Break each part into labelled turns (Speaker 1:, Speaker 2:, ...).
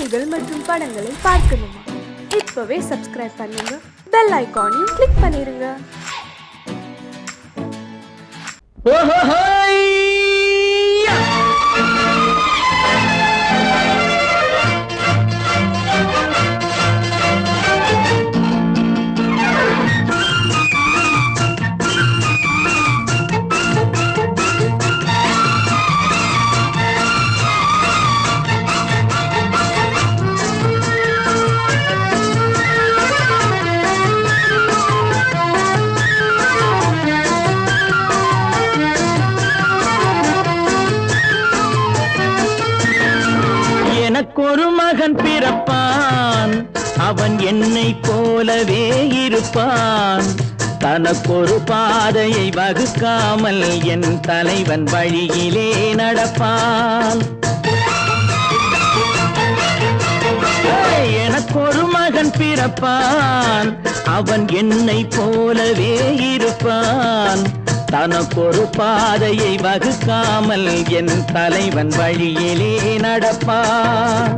Speaker 1: செய்திகள் மற்றும் படங்களை பார்க்கணுமா? இப்பவே சப்ஸ்கிரைப் பண்ணுங்க, பெல் ஐகானையும் கிளிக் பண்ணிருங்க.
Speaker 2: எனக்கொரு மகன் பிறப்பான், அவன் என்னை போலவே இருப்பான். தனக்கொரு பாதையை வகுக்காமல் என் தலைவன் வழியிலே நடப்பான். எனக்கொரு மகன் பிறப்பான், அவன் என்னை போலவே இருப்பான். தனக்கொரு பாதையை வகுக்காமல் என் தலைவன் வழியிலே நடப்பான்.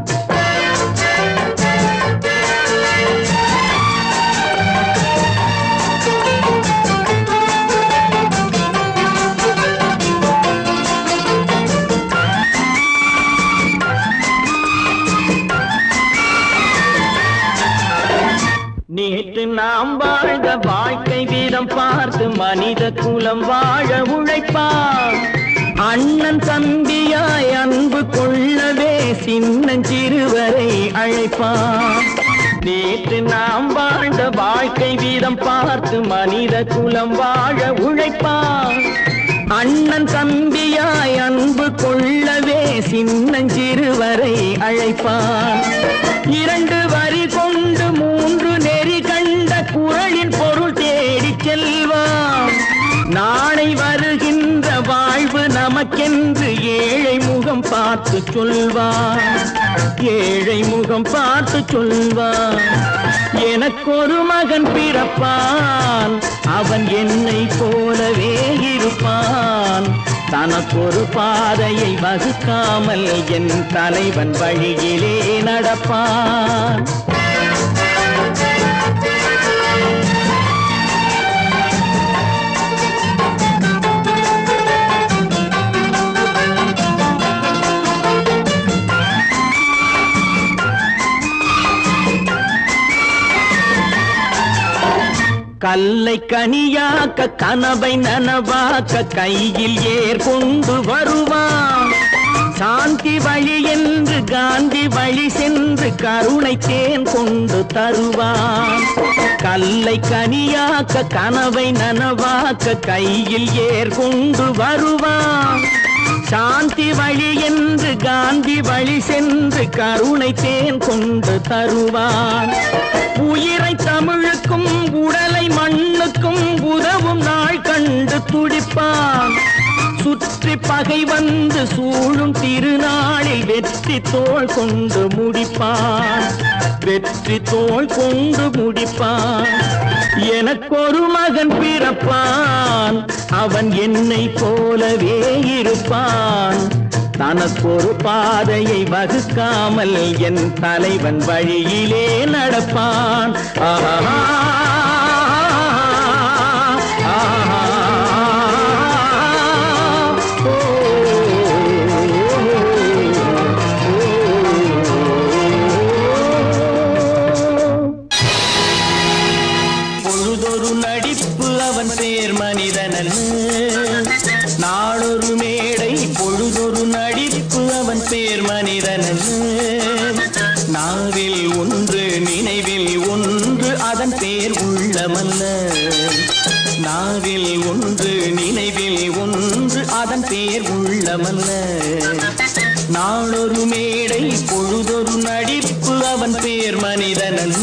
Speaker 2: நேற்று நாம் வாழ்ந்த வாழ்க்கை வீதம் பார்த்து மனித குலம் வாழ உழைப்பான். அண்ணன் தம்பியாய் அன்பு கொள்ளவே சின்னஞ்சிறுவரை அழைப்பான். நேற்று நாம் வாழ்ந்த வாழ்க்கை வீதம் பார்த்து மனித குலம் வாழ உழைப்பான். அண்ணன் தம்பியாய் அன்பு கொள்ளவே சின்னஞ்சிறுவரை அழைப்பான். இரண்டு வரி கொண்டு மூன்று நெறி கண்ட குறளின் பொருள் தேடி செல்வான். நாளை வருகின்ற வாழ்வு நமக்கென்று ஏழை முகம் பார்த்து சொல்வான். ஏழை முகம் பார்த்து சொல்வான். எனக்கொரு மகன் பிறப்பான், அவன் என்னை போலவே இருப்பான். தனக்கொரு பாதையை வகுக்காமல் என் தலைவன் வழியிலே நடப்பான். கல்லை கனியாக்க கனவை நனவாக்க கையில் ஏற்கொண்டு வருவான். சாந்தி வழி என்று காந்தி வழி சென்று கருணை தேன் கொண்டு தருவான். கல்லை கனியாக்க கனவை நனவாக்க கையில் ஏற்கொண்டு வருவான். சாந்தி வழி என்று காந்தி வழி சென்று கருணை தேன் கொண்டு தருவான். உயிரை தமிழுக்கும் உடலை மண்ணுக்கும் உதவும் நாள் கண்டு துடிப்பான். சுற்றி பகை வந்து சூழும் திருநாளில் வெற்றி தோள் கொண்டு முடிப்பான். வெற்றி தோள் கொண்டு முடிப்பான். எனக்கொரு மகன் பிறப்பான், அவன் என்னை போலவே இருப்பான். தனக்கொரு பாதையை வகுக்காமல் என் தலைவன் வழியிலே நடப்பான். ஆஹா பொழுதொரு நடிப்பு அவன் பேர் மனிதனல்ல. நாளொரு மேடை பொழுதொரு நடிப்பு அவன் பேர் மனிதனல்ல. நாவில் ஒன்று நினைவில் ஒன்று அதன் பேர் உள்ளமல்ல. நாவில் ஒன்று நினைவில் ஒன்று அதன் பேர் உள்ளமல்ல. நாளொரு மேடை பொழுதொரு நடிப்பு அவன் பேர் மனிதனல்ல.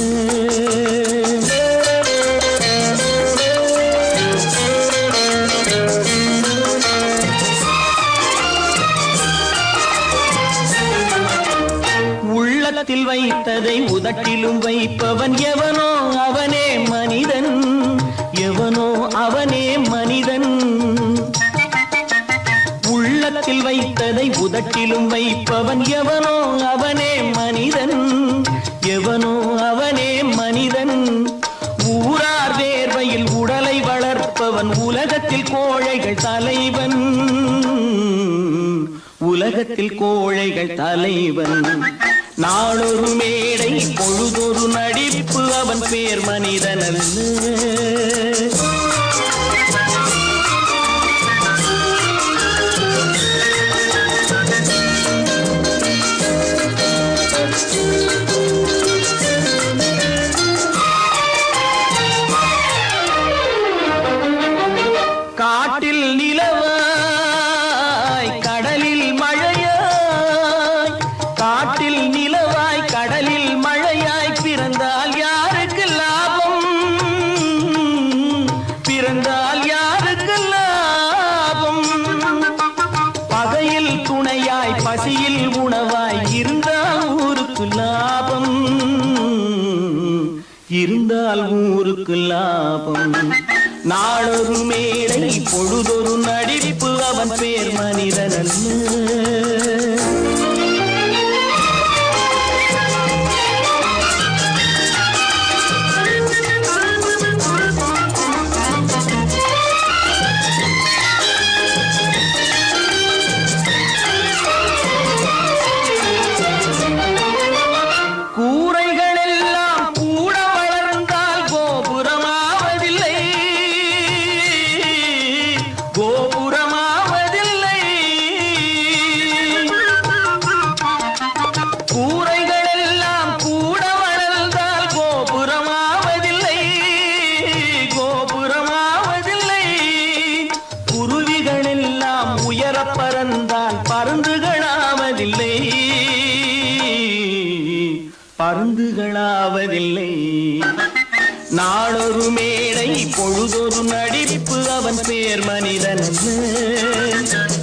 Speaker 2: உள்ளத்தில் வைத்ததை உதட்டிலும் வைப்பவன் எவனோ அவனே மனிதன். எவனோ அவனே மனிதன். உள்ளத்தில் வைத்ததை உதட்டிலும் வைப்பவன் எவனோ அவனே மனிதன். உலகத்தில் கோழைகள் தலைவன். நாளொரு மேடை பொழுதொரு நடிப்பு அவன் பேர் மனிதனல்ல. காட்டில் நிலவாய் கடலில் மழையாய், காட்டில் நிலவாய் கடலில் மழையாய் பிறந்தால் யாருக்கு லாபம், பிறந்தால் யாருக்கு லாபம். பகையில் துணையாய் பசியில் உணவாய் இருந்தால் ஊருக்கு லாபம், இருந்தால் ஊருக்கு லாபம். நாளொரு மேடை பொழுதொரு நடிப்பு அவன் பேர் மனிதனல்ல. பறந்தால் பருந்துகளாவதில்லை, பருந்துகளாவதில்லை. நாளொரு மேடை பொழுதொரு நடிப்பு அவன் பேர் மனிதனல்ல.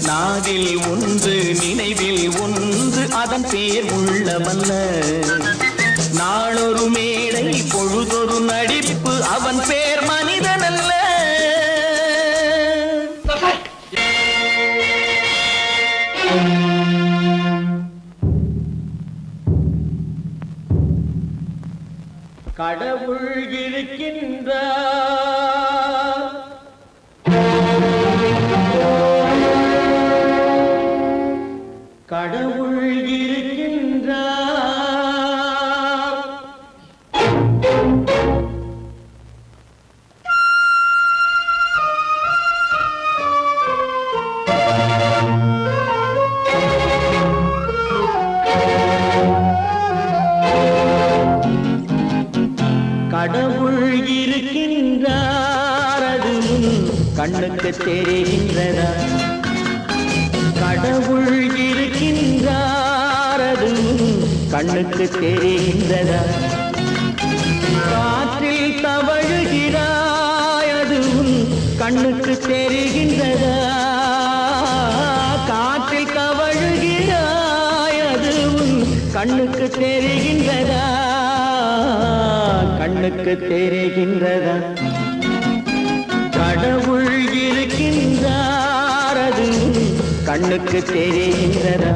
Speaker 2: நாவில் ஒன்று நினைவில் ஒன்று அதன் பேர் உள்ளவல்ல. நாளொரு மேடை பொழுதொரு நடிப்பு அவன் பேர் மனிதனல்ல. கடவுள் இருக்கின்றார், கடவுள் இருக்கின்றார். கடவுள் இருக்கின்றார், அது கண்ணுக்கு தெரிகின்றதா? கடவுள் இருக்கின்றார், அது கண்ணுக்கு தெரிகின்றதா? காற்றில் தவழுகிறாய், அது கண்ணுக்கு தெரிகின்றதா? காற்றில் தவழுகிறாய், அது கண்ணுக்கு தெரிகின்றதா? கண்ணுக்கு தெரிகின்றதா? கடவுள் இருக்கின்றார், அது கண்ணுக்கு தெரிகின்றதா?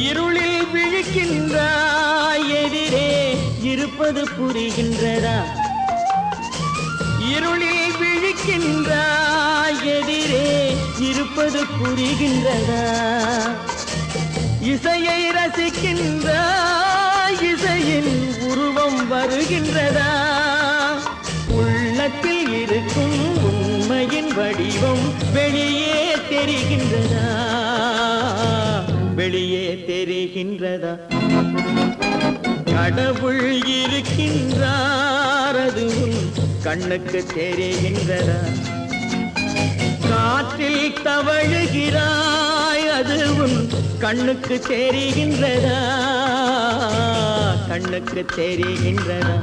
Speaker 2: இருளில் விழிக்கின்றாய், எதிரே இருப்பது புரிகின்றதா? இருளில் விழிக்கின்றாய், எதிரே இருப்பது புரிகின்றதா? இசையை ரசிக்கின்றாய், இசையின் உருவம் வருகின்றதா? உள்ளத்தில் இருக்கும் உண்மையின் வடிவம் வெளியே தெரிகின்றதா? வெளியே தெரிகின்றதா? கடவுள் இருக்கின்றார், அது கண்ணுக்கு தெரிகின்றதா? காற்றில் தவழுகிறாய், அது கண்ணுக்கு தெரிகின்றதா? கண்ணுக்கு தெரிகின்றதா?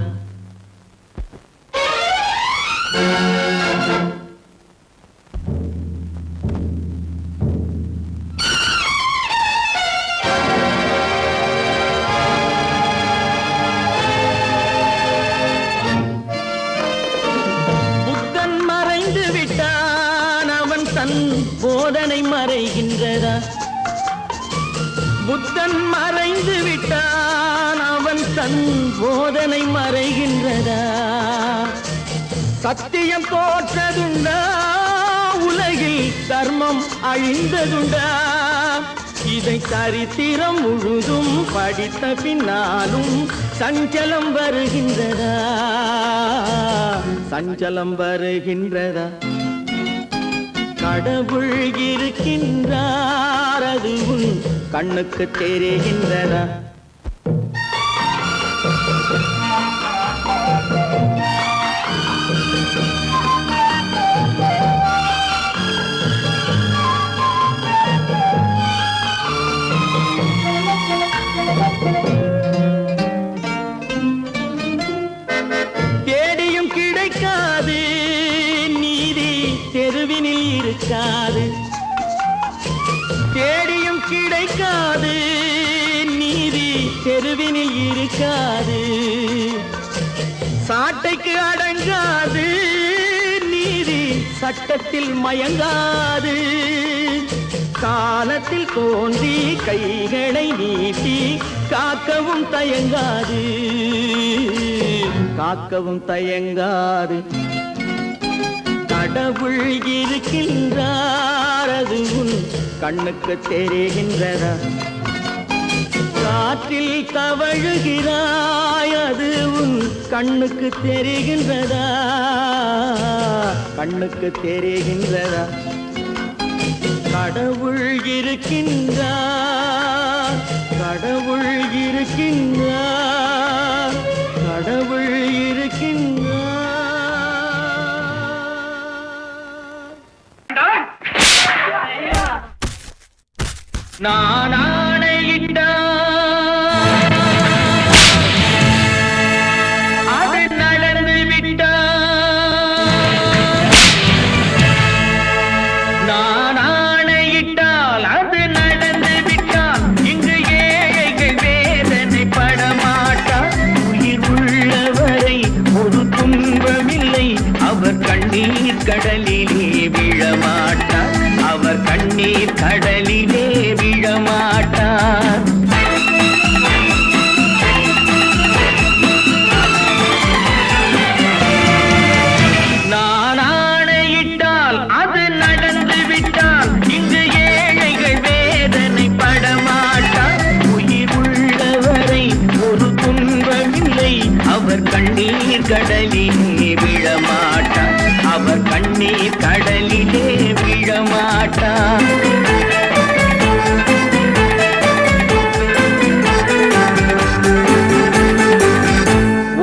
Speaker 2: குறைகின்றதா? புத்தன் மறைந்து விட்டான், அவன் தன் போதனை மறைகின்றதா? சத்தியம் தோற்றதுண்டா? உலகில் தர்மம் அழிந்ததுண்டா? இதை சரித்திரம் முழுதும் படித்த பின்னாலும் சஞ்சலம் வருகின்றதா? சஞ்சலம் வருகின்றதா? கடவுள் இருக்கின்றார், அது உன் கண்ணுக்கு தெரிகின்றதா? தேடியும் கிடைக்காது நீதி, தெருவினில் இருக்காது. தேடியும் கிடைக்காது நீதி, தெருவினில் இருக்காது. சாட்டைக்கு அடங்காது நீதி, சட்டத்தில் மயங்காது. காலத்தில் தோன்றி கைகளை நீட்டி காக்கவும் தயங்காது, காக்கவும் தயங்காது. கடவுள் இருக்கின்றார், அது உன் கண்ணுக்கு தெரிகின்றதா? காற்றில் தவழுகிறாய், அது உன் கண்ணுக்கு தெரிகின்றதா? கண்ணுக்கு தெரிகின்றதா? கடவுள் இருக்கின்றார், கடவுள் இருக்கின்றார், கடவுள் இருக்கின்றார். நான் ஆணையிட்டார், அது நடந்து விட்டார். நான் ஆணையிட்டால் அது நடந்து விட்டால், இங்கு ஏழைகள் வேதனை படமாட்டார். உயிர் உள்ளவரை ஒரு துன்பமில்லை, அவர் கண்ணீர் கடலிலே விழமாட்டார். அவர் கண்ணீர் கடலிலே விழமாட்டார். நான் ஆணையிட்டால் அது நடந்து விட்டால், இங்கு ஏழைகள் வேதனை படமாட்டார். உயிர் உள்ளவரை ஒரு துன்பமில்லை, அவர் கண்ணீர் கடலிலே விழமாட்டார். அவர் கண்ணீர் கடலிலே விழமாட்டார்.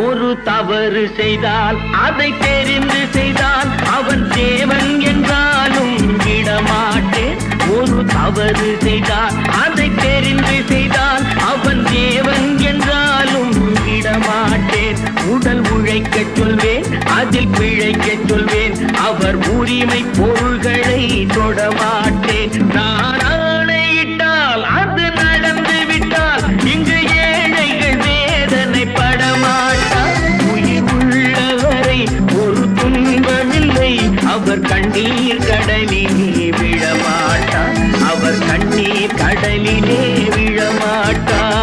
Speaker 2: ஒரு தவறு செய்தால் அதை தெரிந்து செய்தால் அவன் தேவன் என்றாலும் விடமாட்டேன். ஒரு தவறு செய்தால் அதை தெரிந்து செய்தால் அவன் தேவன் என்றாலும் விடமாட்டேன். உடல் உழைக்கச் சொல்வேன், அதில் பிழைக்கச் சொல்வேன், அவர் உரிமை பொருள்களை தொடமாட்டேன். நான் ஆணையிட்டால் அது நடந்து விட்டால், இங்கு ஏழைகள் வேதனை படமாட்டார். உயிர் உள்ளவரை ஒரு துன்பமில்லை, அவர் கண்ணீர் கடலிலே விழமாட்டார். அவர் கண்ணீர் கடலிலே விழமாட்டார்.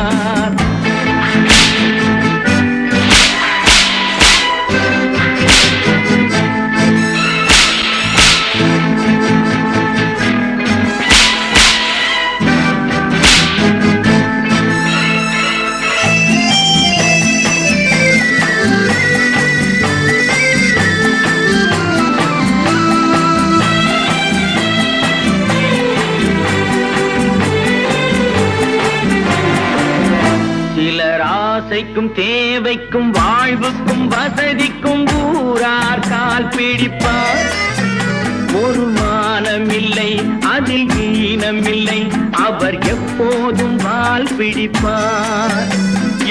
Speaker 2: ஆசைக்கும் தேவைக்கும் வாழ்வுக்கும் வசதிக்கும் ஊரார் கால் பிடிப்பார். ஒரு மானமில்லை, அதில் ஈனமில்லை, அவர் எப்போதும் வால் பிடிப்பார்.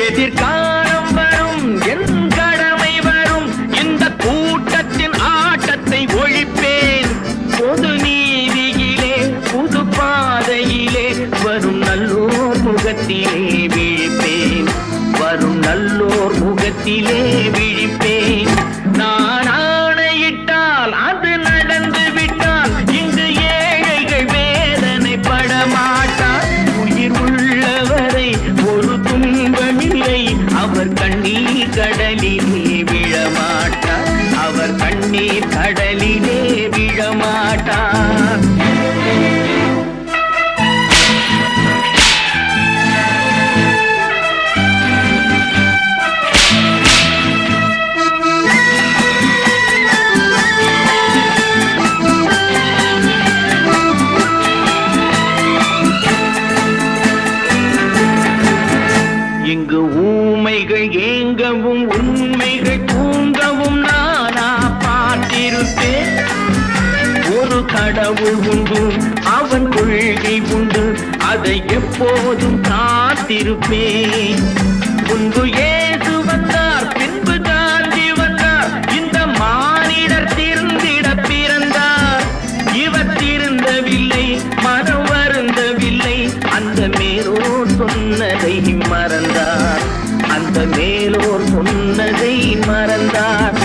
Speaker 2: எதிர்காலம் வரும், என் கடமை வரும், இந்த கூட்டத்தின் ஆட்டத்தை ஒழிப்பேன். பொது நீதியிலே புது பாதையிலே வரும் நல்லோர் முகத்திலே விழிப்பேன். வரும் நல்லோர் முகத்திலே விழிப்பேன். நான் ஆணையிட்டால் அது நடந்து விட்டால், இங்கு ஏழைகள் வேதனை உறங்கவும் உண்மைகள் தூங்கவும் நானா பார்த்திருப்பேன். ஒரு கடவுள் உண்டு, அவன் கொள்கை உண்டு, அதை எப்போதும் காத்திருப்பேன். முன்பு ஏசு வந்தார், பின்பு காந்தி வந்தார், இந்த மானிடர் திருந்திட பிறந்தார். இவர் திருந்தவில்லை, மனம் வருந்தவில்லை, அந்த மேலோர் சொன்னதை மறந்தார். அந்த மேலோர் சொன்னதை மறந்தார்.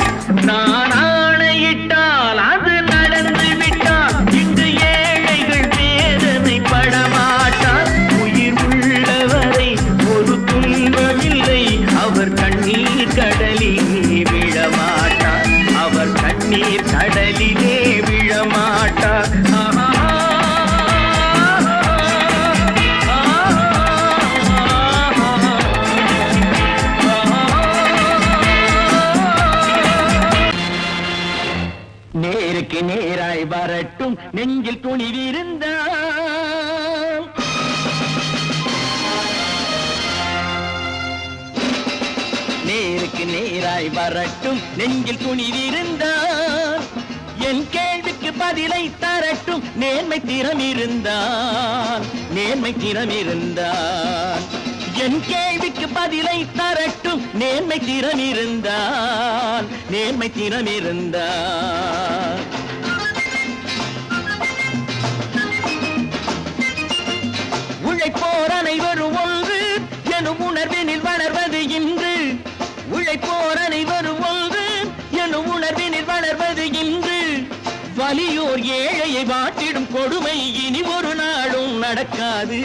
Speaker 2: நான் ஆணையிட்டால் அது நடந்து விட்டால் இங்கு ஏழைகள் வேதனை படமாட்டார். உயிர் உள்ளவரை ஒரு துன்பமில்லை, அவர் கண்ணீர் கடலிலே விழமாட்டார். அவர் கண்ணீர் கடலிலே விழமாட்டார். நேருக்கு நேராய் வரட்டும், நெஞ்சில் துணிவிருந்தால். நேருக்கு நேராய் வரட்டும், நெஞ்சில் துணிவிருந்தால். என் கேள்விக்கு பதிலை தரட்டும், நேர்மை திறம் இருந்தால். நேர்மை திறம் இருந்தால் என் கேள்விக்கு பதிலை தரட்டும், நேர்மை திறம் இருந்தால். நேர்மை திறம் இருந்தால் உழைப்போர் அனைவரும் ஒன்று எனும் உணர்வினில் வளர்வது இன்று. உழைப்போர் அனைவரும் ஒன்று எனும் உணர்வினில் வளர்வது இன்று. வலியோர் ஏழையை வாட்டிடும் கொடுமை இனி ஒரு நாளும் நடக்காது.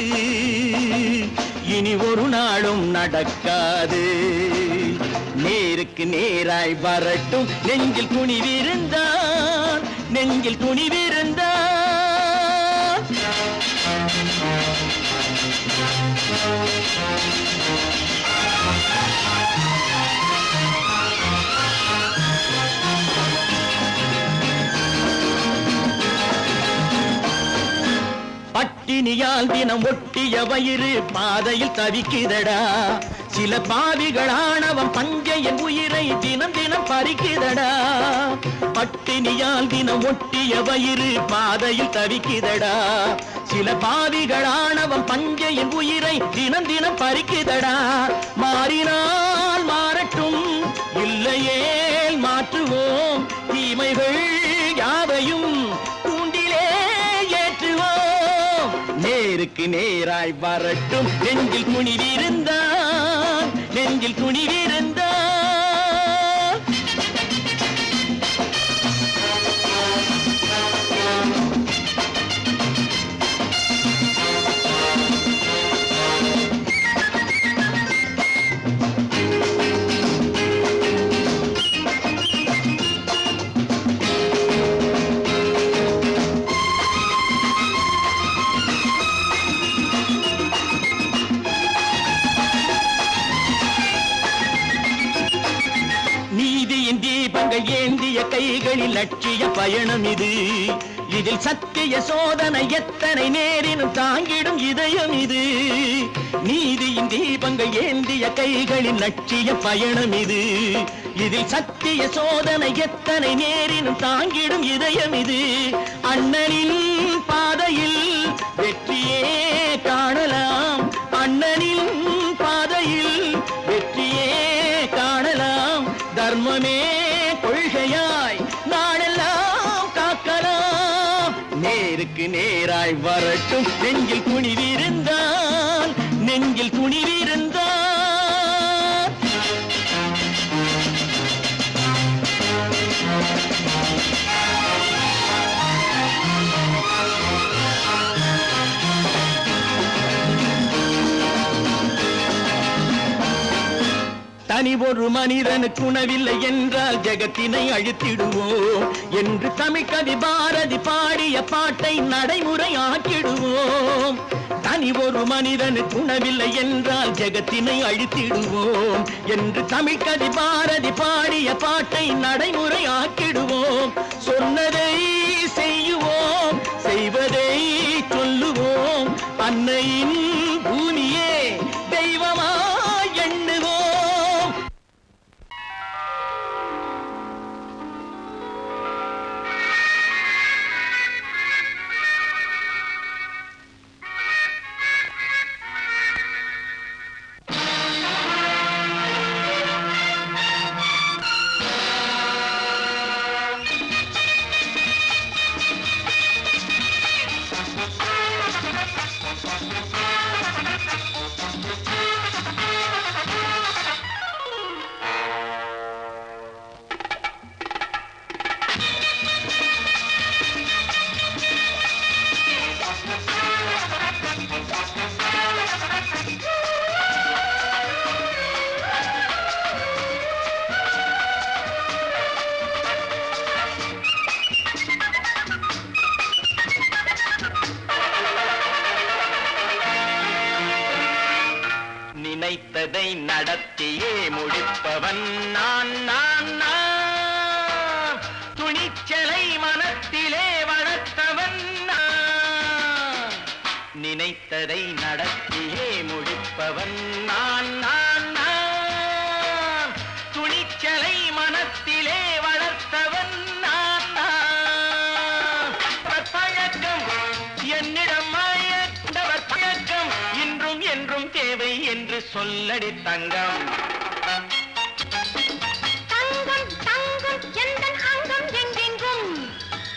Speaker 2: இனி ஒரு நாளும் நடக்காது. நேருக்கு நேராய் வரட்டும், நெஞ்சில் துணிவிருந்தால். நெஞ்சில் துணிவிருந்தால் பட்டினியால் தினம் ஒட்டிய வயிறு பாதையில் தவிக்குதடா. சில பாவிகளானவன் பஞ்சையின் உயிரை தினம் தினம் பறிக்குதடா. பட்டினியால் தினம் ஒட்டிய வயிறு பாதையில் தவிக்குதடா. சில பாவிகளானவன் பஞ்சையின் உயிரை தினம் தினம் பறிக்குதடா. மாறினால் மாறட்டும், இல்லையே மாற்றுவோம். தீமைகள் யாவையும் தூண்டிலே ஏற்றுவோம். நேருக்கு நேராய் வரட்டும், நெஞ்சில் துணிவிருந்தால். நெஞ்சில் துணிவிருந்தால் நீதியின் தீபங்கள் ஏந்திய கைகளில் லட்சிய பயணம் இது. இதில் சத்திய சோதனை எத்தனை நேரினும் தாங்கிடும் இதயம் இது. நீதியின் தீபங்கள் ஏந்திய கைகளில் லட்சிய பயணம் இது. இதில் சத்திய சோதனை எத்தனை நேரினும் தாங்கிடும் இதயம் இது. அண்ணனின் பாதையில் வெற்றியே காணலாம். அண்ணனின் பாதையில் வெற்றியே காணலாம். தர்மமே கொள்கையாய் நாடெல்லாம் காக்கலாம். நேருக்கு நேராய் வரட்டும், நெஞ்சில் துணிவிருந்தால். நெஞ்சில் துணிவிருந்தால் தனி ஒரு மனிதனுக்கு உணவில்லை என்றால் ஜெகத்தினை அழித்திடுவோம் என்று தமிழ் கவி பாரதி பாடிய பாட்டை நடைமுறை ஆக்கிடுவோம். தனி ஒரு மனிதனுக்கு உணவில்லை என்றால் ஜெகத்தினை அழித்திடுவோம் என்று தமிழ் கவி பாரதி பாடிய பாட்டை நடைமுறை ஆக்கிடுவோம். சொன்னதை செய்யுவோம், செய்வதை சொல்லுவோம். அன்னையின் பூமியே தெய்வமா எண்ணுவோம். நினைத்ததை நடத்தியே முடிப்பவன் நான் நான் நான். துணிச்சலை மனத்திலே வளர்த்தவன் நான். நினைத்ததை நடத்தியே முடிப்பவன் நான் நான் நான். துணிச்சலை மனத்திலே வளர்த்தவன் நான் நான். பழக்கம் என்னிடம் மாயவர் பழக்கம் இன்றும் என்றும் தேவை என்று சொல்லடி தங்கம்.
Speaker 3: தங்கம் தங்கம் எந்தன் அங்கம் எங்கெங்கும்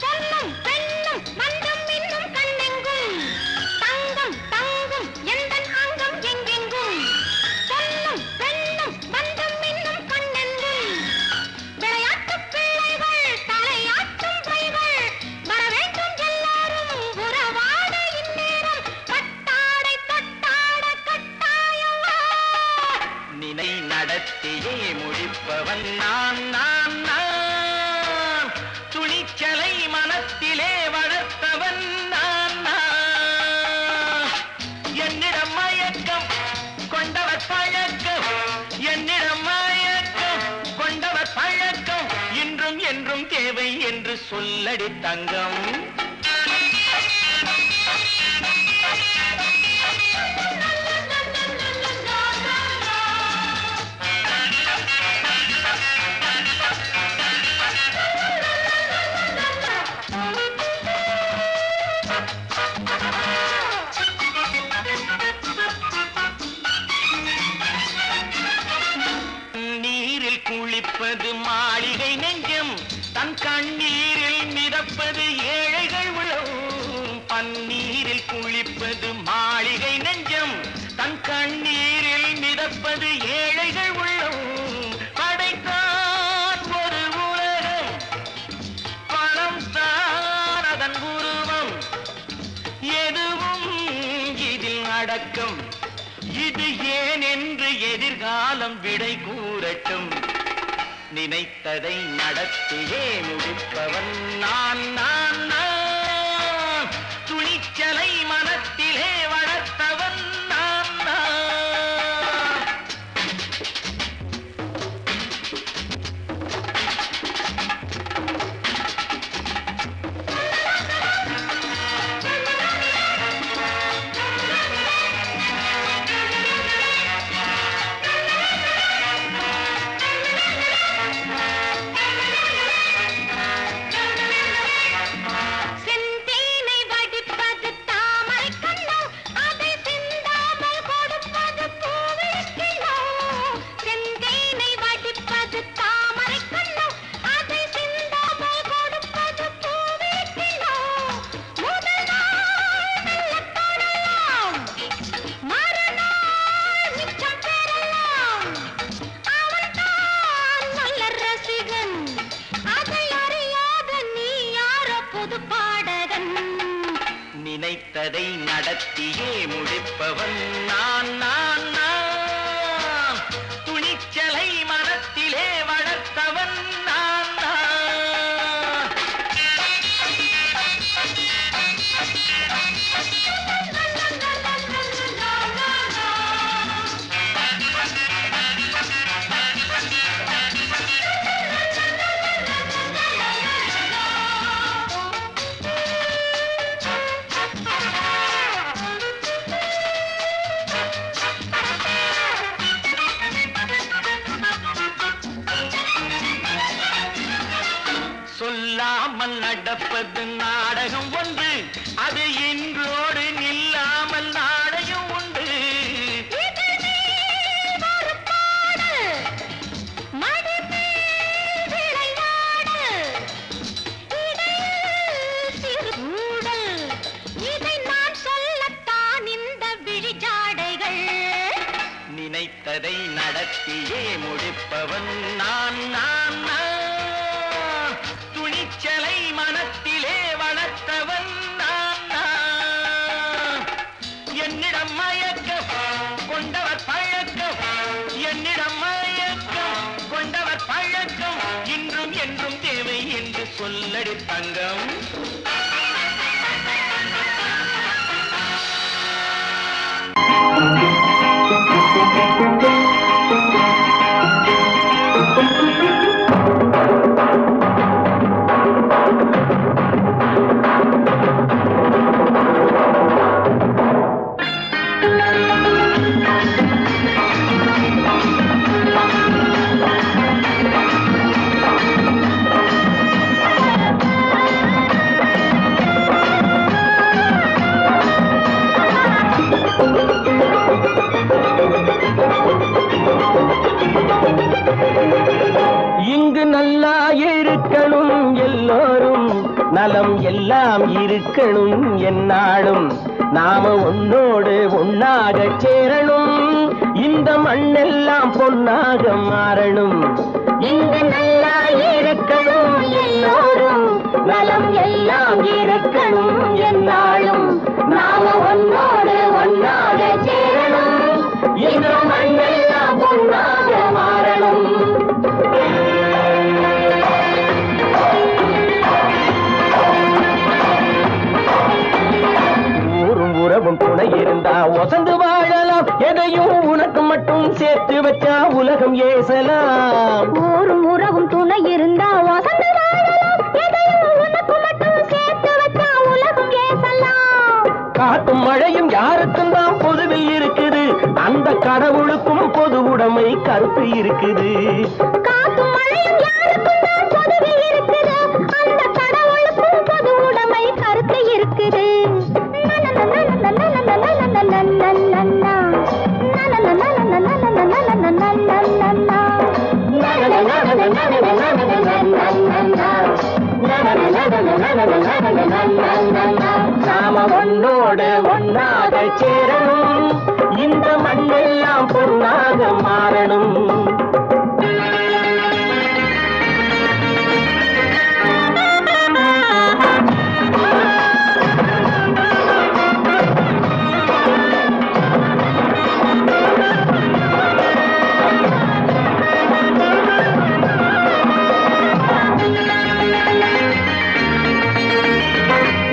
Speaker 3: பொன்னும் பெண்ணும் மந்தம் இன்னும் கண்ணெங்கும். தங்கம் தங்கம் எந்தன் அங்கம் எங்கெங்கும் பொன்னும் பெண்ணும் மந்தம் இன்னும் கண்ணெங்கும். விளையாட்டு பிள்ளைகள் தலையாட்டும் பைகள் வர வேண்டும் எல்லாரும் உறவாட இந்நேரம் பட்டாடை தொட்டாட கட்டாயவா.
Speaker 2: நினை நடத்தியே முடிப்பவன் நான் நான் நான். துணிச்சலை மனத்திலே வளர்த்தவன் நான் நான். என்னிடம் மயக்கம் கொண்டவர் பழக்கம். என்னிடம் மயக்கம் கொண்டவர் பழக்கம் இன்றும் என்றும் தேவை என்று சொல்லடி தங்கம். நீரில் குளிப்பது மாளிகை நெஞ்சம். தன் கண்ணீரில் மிதப்பது ஏழைகள் உளம். பன்னீரில் குளிப்பது மாளிகை நெஞ்சம். தன் கண்ணீரில் மிதப்பது ஏழைகள் உள்ளம். படைத்தான் ஒரு உலகம் பணம் தான் அதன் உருவம். எதுவும் இதில் அடக்கம். இது ஏன் என்று எதிர்காலம் விடை கூறட்டும். நினைத்ததை நடத்தியே முடிப்பவன் நான் நான் நான். துணிச்சலை மனத்திலே வளர்த்தவன் நான் நான்.
Speaker 3: செந்தேனை வடிப்பது தாமரை கண்ணோ அதை சிந்தாமல் கொடுப்பது பூவிழிக்கிண்ணோ. செந்தேனை வடிப்பது தாமரை கண்ணோ அதை சிந்தாமல் கொடுப்பது பூவிழிக்கிண்ணோ. முதல் நாள் மெல்ல தொடலாம் மறுநாள் மிச்சம் பெறலாம். அவன்தான் நல்ல ரசிகன் அதை அறியாத நீ யாரோ புது பாடகன்.
Speaker 2: நினைத்ததை நடத்தியே முடிப்பவன் நான் நான் நான். துணிச்சலை மனத்திலே வளர்த்தவன் நான் நான். சொல்லாமல் நடப்பது நாடகம் ஒன்று. அது இன்றோடு நில்லாமல் நாடகம் உண்டு.
Speaker 3: இதழ் மேல் ஒரு பாடு, மடி மேல் விளையாடு, இடையில் சிறு ஊடல். இதை நான் சொல்லத்தான் இந்த விழிஜாடைகள்.
Speaker 2: நினைத்ததை நடத்தியே முடிப்பவன் நான் நான் நான். துணிச்சலை மனத்திலே வளர்த்தவன் நான் நான். என்னிடம் மயக்கம் கொண்டவர் பழக்கம். என்னிடம் மயக்கம் கொண்டவர் பழக்கம் இன்றும் என்றும் தேவை என்று சொல்லடி தங்கம். நலம் எல்லாம் இருக்கணும் என்னாலும் நாம ஒன்னோடு ஒன்னாக சேரணும் இந்த மண்ணெல்லாம் பொன்னாக மாறணும் இங்கு நல்லா இருக்கணும் எல்லோரும் நலம் எல்லாம் இருக்கணும் என்னாலும் நாம ஒன்னோடு ஒன்னாக சேரணும் இந்த மண்ணெல்லாம் பொன்னாக மாறணும் துணை இருந்தா வசந்து வாழலாம் எதையும் உனக்கு மட்டும் சேர்த்து வச்சா உலகம் ஏசலாம்
Speaker 3: ஊரும் உறவும் துணை இருந்தா வசந்து வாழலாம் எதையும் உனக்கு மட்டும் சேர்த்து வச்சா உலகம் ஏசலாம்
Speaker 2: காத்தும் மழையும் யாருக்கும் தான் பொதுவில் இருக்குது அந்த கடவுளுக்கும் பொது உடைமை கருத்து இருக்குது
Speaker 3: காத்தும் மழையும் யாருக்கும் தான் பொதுவில் இருக்குது அந்த கடவுளுக்கும் பொது உடைமை கருத்து இருக்குது
Speaker 2: நாம ஒன்னோடு ஒன்னாக சேரணும் இந்த மண்ணெல்லாம் பொன்னாக மாறணும்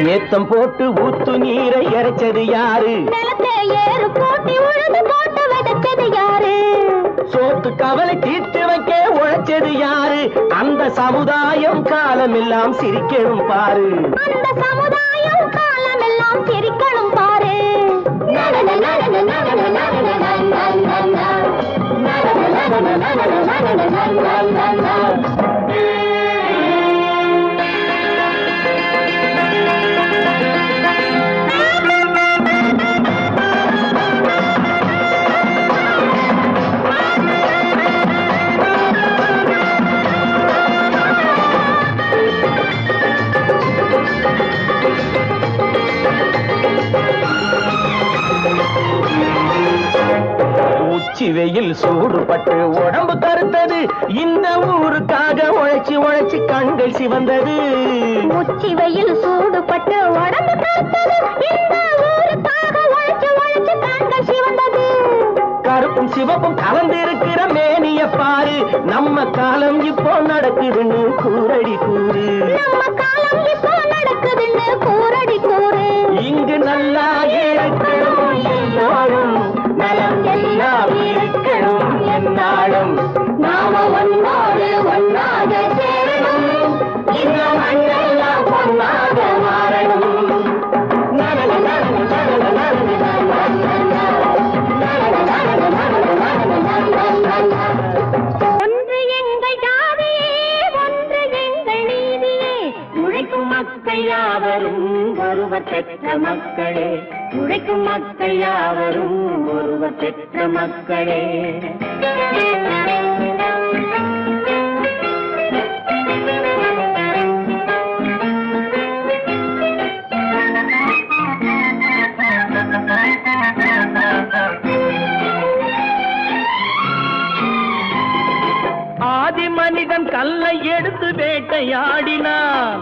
Speaker 2: ஏத்தம் போட்டு ஊத்து நீரை இறைச்சது யாரு
Speaker 3: ஏறு போட்டி உழுது போட்டு விதைச்சது யாரு
Speaker 2: சோத்து கவலை தீர்த்து வைக்க உழைச்சது யாரு அந்த சமுதாயம் காலமெல்லாம் சிரிக்கணும் பாரு
Speaker 3: அந்த சமுதாயம் காலமெல்லாம் சிரிக்கணும் பாரு
Speaker 2: உச்சி வெயில் சூடுபட்டு உடம்பு கருத்தது இந்த ஊருக்காக உழைச்சி உழைச்சி கண்கள் சிவந்தது
Speaker 3: உச்சி வெயில் சூடுபட்டு உடம்பு கருத்தது இந்த ஊருக்காக உழைச்சி உழைச்சி கண்கள் சிவந்தது
Speaker 2: கருப்பும் சிவப்பும் கலந்து இருக்கிற மேனிய பாரு நம்ம காலம் இப்போ நடக்குதுன்னு கூரடி கூறு
Speaker 3: நம்ம காலம் இப்போ நடக்குதுன்னு கூரடி கூறு
Speaker 2: இங்கு நல்லா இருக்கணும் எல்லாரும் நலம் எல்லாம் இருக்கணும் என்னாலும் நாம ஒன்னோடு ஒன்னாக சேரணும் இந்த மண்ணெல்லாம் பொன்னாக மாறணும்
Speaker 3: ஒன்று எங்கள் ஜாதியே ஒன்று எங்கள் நீதியே உழைக்கும் மக்கள் யாவரும் ஒருவர் பெற்ற மக்களே உழைக்கும் மக்கள் யாவரும் ஒருவர் பெற்ற மக்களே
Speaker 2: ஆதி மனிதன் கல்லை எடுத்து வேட்டையாடினான்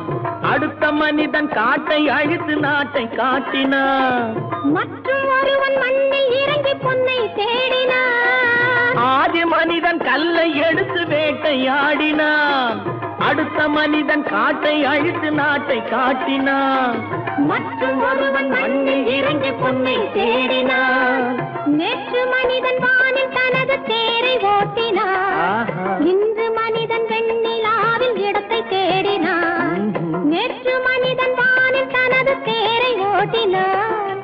Speaker 2: அடுத்த மனிதன் காட்டை அழித்து நாட்டை காட்டினான்
Speaker 3: மற்றும் ஒருவன் மண்ணில் இறங்கி பொன்னை தேடினான்
Speaker 2: ஆதி மனிதன் கல்லை எடுத்து வேட்டையாடினான் அடுத்த மனிதன் காட்டை அழித்து நாட்டை காட்டினான்
Speaker 3: மற்றும் ஒருவன் மண்ணில் இறங்கி பொன்னை தேடினான் நேற்று மனிதன் வானில் தனது தேரை ஓட்டினான் இன்று மனிதன் வெண்ணிலாவில் இடத்தை தேடினான் நேற்று மனிதன் வானில் தனது தேரை ஓட்டினான்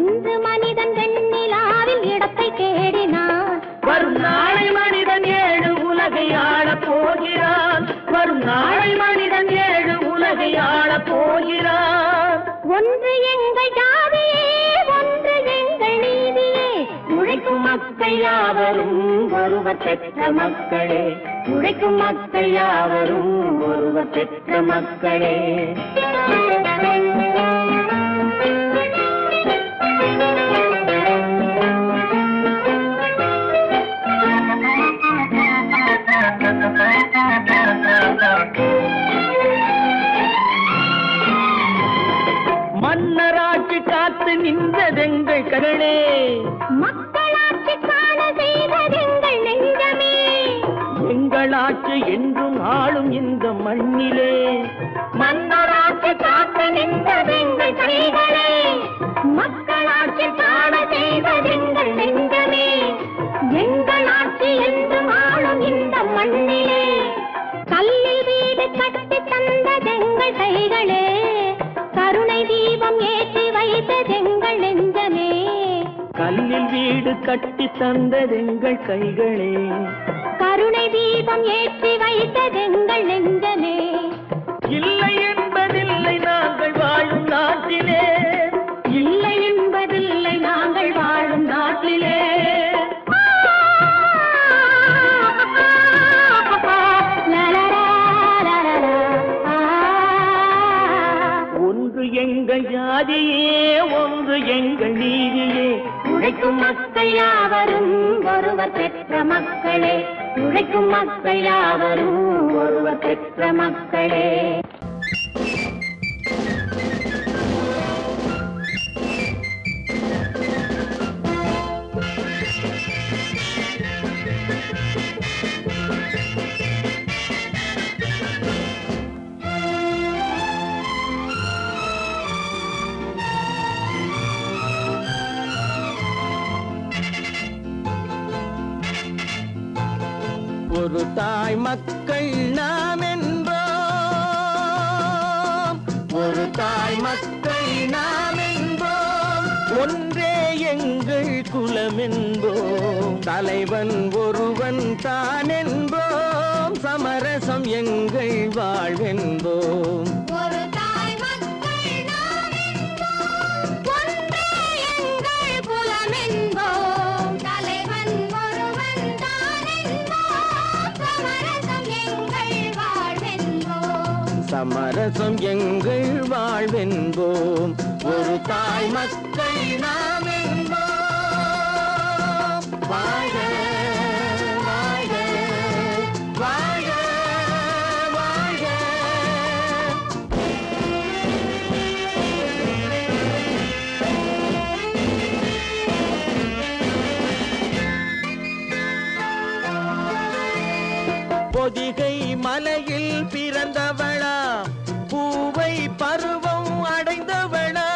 Speaker 3: இன்று மனிதன் வெண்ணிலாவில் இடத்தை தேடினான்
Speaker 2: வரும் நாளை மனிதன் ஏழு உலகை ஆளப் போகிறான் வரும் நாளை மனிதன் ஏழு உலகை ஆளப் போகிறான்
Speaker 3: ஒன்று எங்கள் ஜாதியே ஒன்று எங்கள் நீதியே உழைக்கும் மக்கள் யாவரும் ஒருவர் பெற்ற மக்களே உழைக்கும் மக்கள் யாவரும் ஒருவர் பெற்ற மக்களே
Speaker 2: மண்ணிலே
Speaker 3: மன்னராட்சி காக்க நின்றதெங்கள் கைகளே, மக்களாட்சி காண செய்வதெங்கள் நெஞ்சமே, எங்கள் ஆட்சி என்று ஆளும் இந்த மண்ணிலே, கல்லில் வீடு கட்டி தந்ததெங்கள் கைகளே, கருணை தீபம் ஏற்றி வைத்ததெங்கள் நெஞ்சமே,
Speaker 2: கல்லில் வீடு கட்டி தந்ததெங்கள் கைகளே,
Speaker 3: கருணை தீபம் ஏற்றி வைத்ததெங்கள் நெஞ்சமே,
Speaker 2: இல்லை என்பதில்லை நாங்கள் வாழும் நாட்டிலே,
Speaker 3: இல்லை என்பதில்லை நாங்கள் வாழும் நாட்டிலே.
Speaker 2: ஒன்று எங்கள் ஜாதியே, ஒன்று எங்கள் நீதியே,
Speaker 3: உழைக்கும் மக்கள் யாவரும் ஒருவர் பெற்ற மக்களே, உழைக்கும் மக்கள் யாவரும் ஒருவர் பெற்ற மக்களே.
Speaker 2: ஒரு தாய் மக்கள் நாம் என்போம், ஒரு தாய் மக்கள் நாம் என்போம், ஒன்றே எங்கள் குலம் என்போம், தலைவன் ஒருவன் தான் என்போம், சமரசம் எங்கள் வாழ்வென்போம்.
Speaker 3: ஒரு தாய் மக்கள் நாம் என்போம், ஒன்றே எங்கள் குலம் என்போம், தலைவன் ஒருவன் தான் என்போம், சமரசம் எங்கள் வாழ்வென்போம்,
Speaker 2: சமரசம் எங்கள் வாழ்வென்போம். ஒரு தாய் மக்கள் நாம் என்போம். வாழ்க வாழ்க வாழ்க வாழ்க. பொதிகை மலையில் பிறந்தவளா, பூவை பருவம் அடைந்தவளா,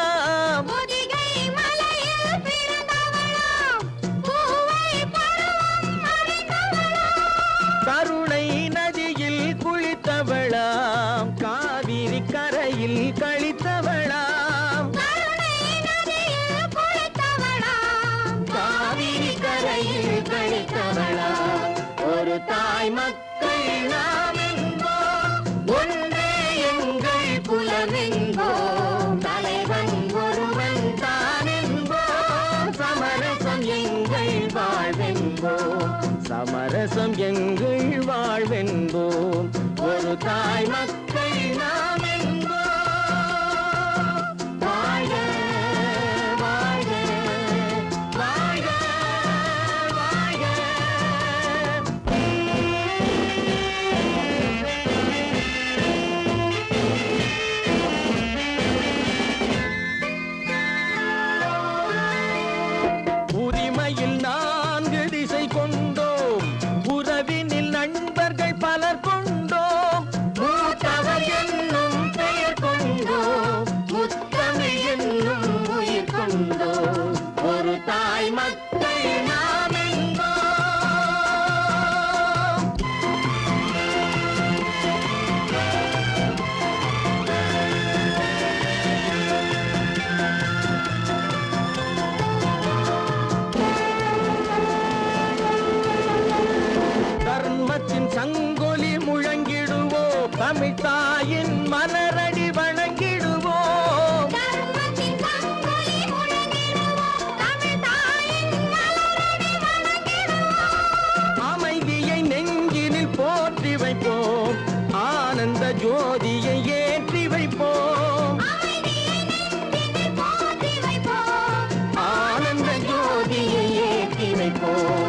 Speaker 3: பொதிகை மலையில் பிறந்தவளாம், பூவை பருவம் அடைந்தவளாம்,
Speaker 2: கருணை நதியில் குளித்தவளாம், காவிரி கரையில் கழித்தவளாம்,
Speaker 3: கருணை நதியில் குளித்தவளாம்,
Speaker 2: காவிரி கரையில் கழித்தவளாம். ஒரு தாய் மக்கள் நாம் என்போம், ஒன்றே எங்கள் குலம் என்போம், தலைவன் ஒருவன் தான் என்போம், சமரசம் எங்கள் வாழ்வென்போம், சமரசம் எங்கள் வாழ்வென்போம். ஒரு தாய் மக்கள் நாம் என்போம். வாழ்க வாழ்க வாழ்க வாழ்க. உரிமையில் 4 திசை கொண்டோம், உறவினில் நண்பர்கள் பலர் கொண்டோம், மூத்தவர் என்னும் பெயர் கொண்டோம், முத்தமிழ் என்னும் உயிர் கொண்டோம். ஒரு தாய் மக்கள் நாம் என்போம். தர்மத்தின் சங்கொலி முழங்கிடுவோம், தமிழ் தாயின் மலரடி வணங்கிடுவோம்,
Speaker 3: தர்மத்தின் சங்கொலி முழங்கிடுவோம், தமிழ் தாயின் மலரடி வணங்கிடுவோம்,
Speaker 2: அமைதியை நெஞ்சினில் போற்றி வைப்போம், ஆனந்த ஜோதியை ஏற்றி வைப்போம்,
Speaker 3: அமைதியை நெஞ்சினில் போற்றி வைப்போம்,
Speaker 2: ஆனந்த ஜோதியை ஏற்றி வைப்போம்.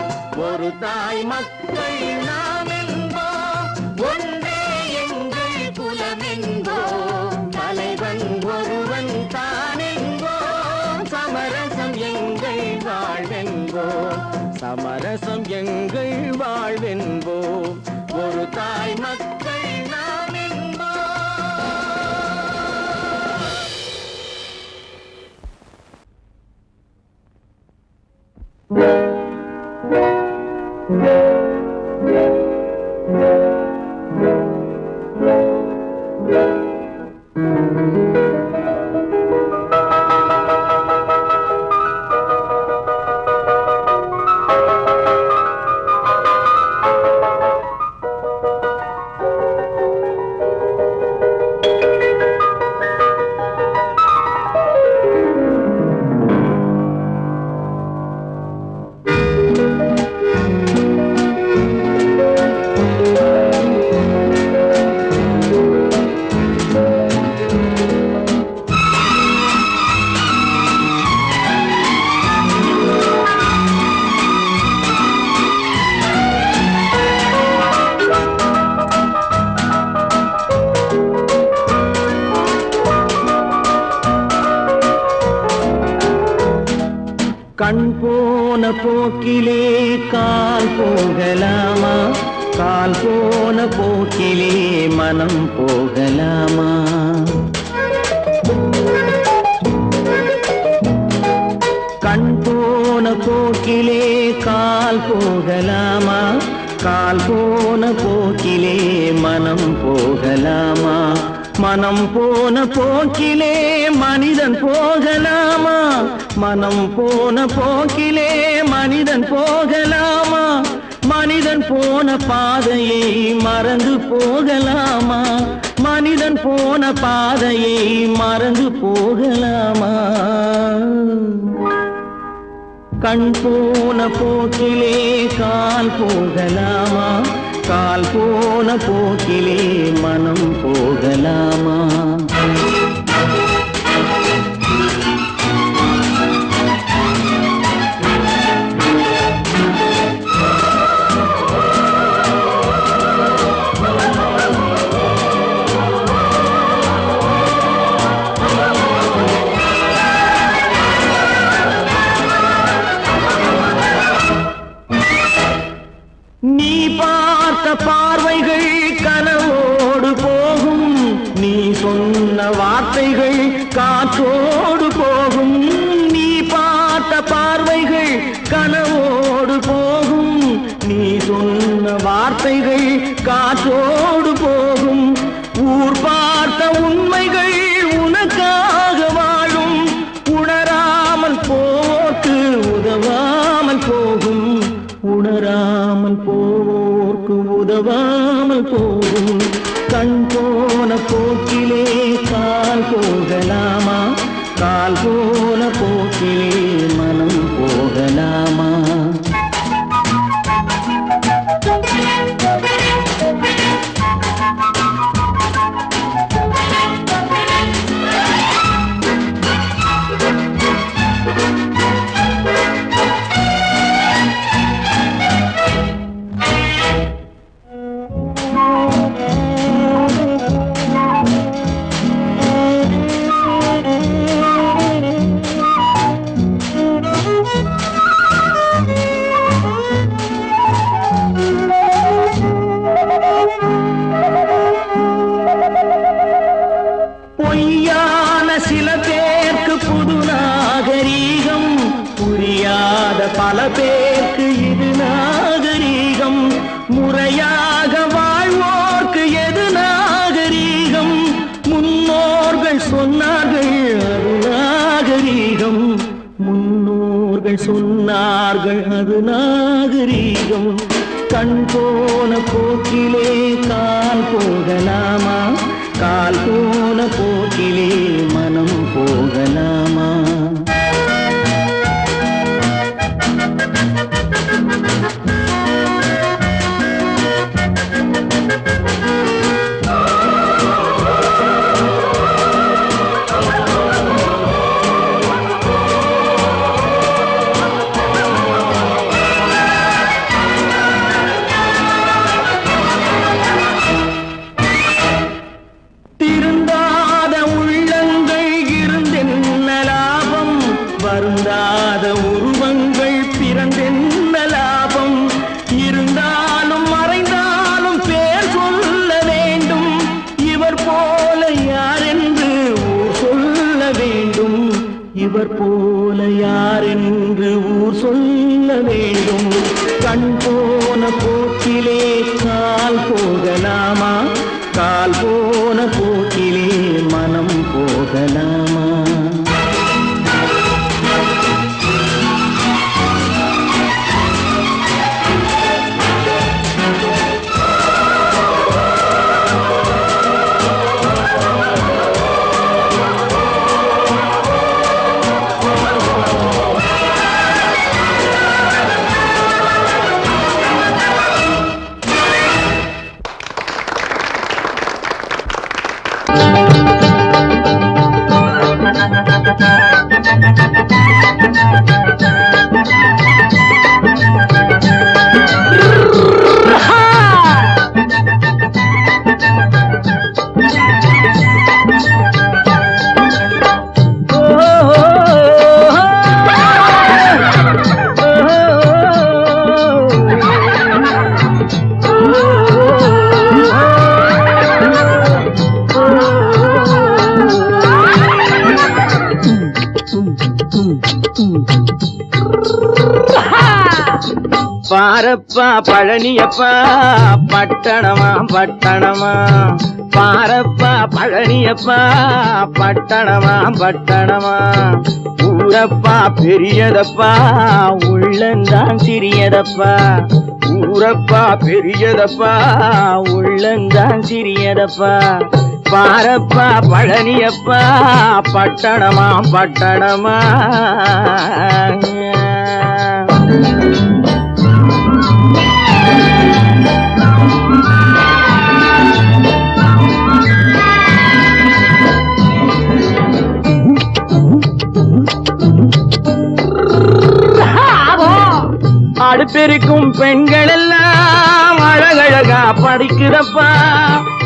Speaker 2: ஒரு தாய் மக்கள் நாம் என்போம், ஒன்றே எங்கள் குலம் என்போம், தலைவன் ஒருவன் தான் என்போம், சமரசம் எங்கள் வாழ்வென்போம், சமரசம் எங்கள் வாழ்வென்போம். ஒரு தாய் மக்கள் நாம்
Speaker 4: கண் போன போக்கிலே கால் போகலாமா, கால் போன போக்கிலே மனம் போகலாமா? கண் போன போக்கிலே கால் போகலாமா, கால் போன போக்கிலே மனம் போகலாமா? மனம் போன போக்கிலே மனிதன் போகலாமா, மனம் போன போக்கிலே மனிதன் போகலாமா? மனிதன் போன பாதையை மறந்து போகலாமா, மனிதன் போன பாதையை மறந்து போகலாமா? கண் போன போக்கிலே கால் போகலாமா, கால் போன போக்கிலே மனம் போகலாமா? நீ பார்த்த பார்வைகள் கனவோடு போகும், நீ சொன்ன வார்த்தைகள் காற்றோடு போகும். நீ பார்த்த பார்வைகள் கனவோடு போகும், நீ சொன்ன வார்த்தைகள் காற்றோடு போகும். ஊர் பார்த்த உண்மைகள் உனக்காக வாழும், உணராமல் போக்கு உதவாமல் போகும், உணராமல் போக்கு உதவாமல் போகும். கண் போன போக்கிலே கால் போகலாமா, கால் போன போக்கிலே மனம் போகலாமா? பொய்யான சில பேருக்கு புது நாகரீகம், புரியாத பல பேருக்கு இது நாகரீகம். முறையாக வாழ்வோர்க்கு எது நாகரீகம்? முன்னோர்கள் சொன்னார்கள் அது நாகரீகம், முன்னோர்கள் சொன்னார்கள் அது நாகரீகம். கண் போன போக்கிலே கால் போகலாமா, கால் போன போக்கிலே மனம் போகலாமா? திருந்தாத உள்ளங்கள் இருந்தென்ன லாபம், வருந்தாத உருவங்கள் பிறந்தென்ன லாபம்? இருந்தாலும் மறைந்தாலும் பேர் சொல்ல வேண்டும், இவர் போல யாரென்று ஊர் சொல்ல வேண்டும், இவர் போல யாரென்று ஊர் சொல்ல சொல்ல வேண்டும். கண் போன போக்கிலே கால் போகலாமா? கால் போன போக்கிலே மனம் போகலாமா? பாரப்பா பழனியப்பா பட்டணமா பட்டணமா, பாரப்பா பழனியப்பா பட்டணமா பட்டணமா, ஊரப்பா பெரியதப்பா உள்ளந்தான் சிறியதப்பா, ஊரப்பா பெரியதப்பா உள்ளந்தான் சிறியதப்பா, பாரப்பா பழனியப்பா பட்டணமா பட்டணமா. அடுப்பெருக்கும் பெண்கள் எல்லாம் அழகழகா படிக்குதப்பா,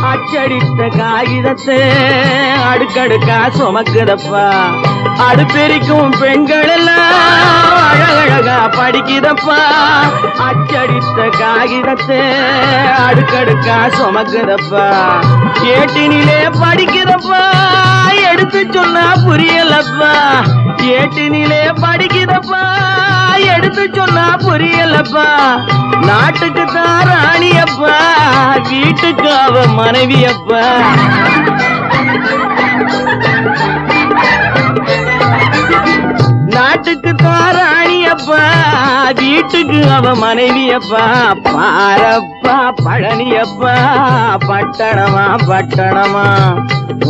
Speaker 4: அச்சடித்த காகிதத்தை அடுக்கடுக்கா சுமக்குதப்பா, அடுப்பெருக்கும் பெண்கள் எல்லாம் அழகழகா படிக்குதப்பா, அச்சடித்த காகிதத்தை அடுக்கடுக்கா சுமக்குதப்பா, ஏட்டினிலே படிக்குதப்பா எடுத்து சொன்னா புரியலப்பா, ஏட்டினிலே படிக்குதப்பா எடுத்து சொன்னா புரியலப்பா, நாட்டுக்கு தான் ராணியப்பா வீட்டுக்கு அவ மனைவியப்பா, நாட்டுக்கு தான் ராணியப்பா வீட்டுக்கு அவ மனைவியப்பா, பாரப்பா பழனியப்பா பட்டணமா பட்டணமா,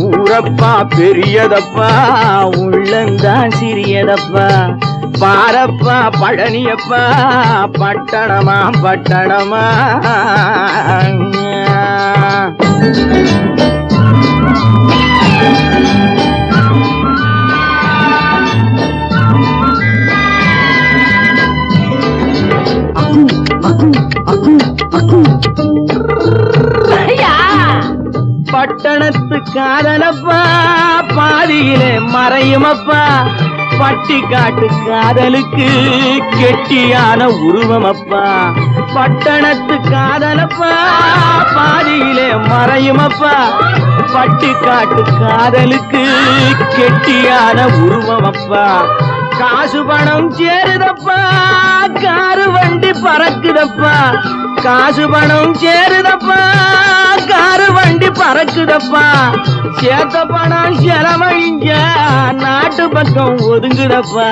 Speaker 4: ஊரப்பா பெரியதப்பா உள்ளந்தான் சிறியதப்பா, பாரப்பா பழனியப்பா பட்டணமா பட்டணமா. பட்டணத்து காதலப்பா பாதியிலே மறையுமப்பா, பட்டி காட்டு காதலுக்கு கெட்டியான உருவமப்பா, பட்டணத்து காதலப்பா பாதியிலே மறையுமப்பா, பட்டி காட்டு காதலுக்கு கெட்டியான உருவமப்பா, காசு பணம் சேருதப்பா காரு வண்டி பறக்குதப்பா, காசு பணம் சேருதப்பா காரு வண்டி பறக்குதப்பா, சேத்த பணம் செலவழிஞ்ச நாட்டு பக்கம் ஒதுங்குதப்பா,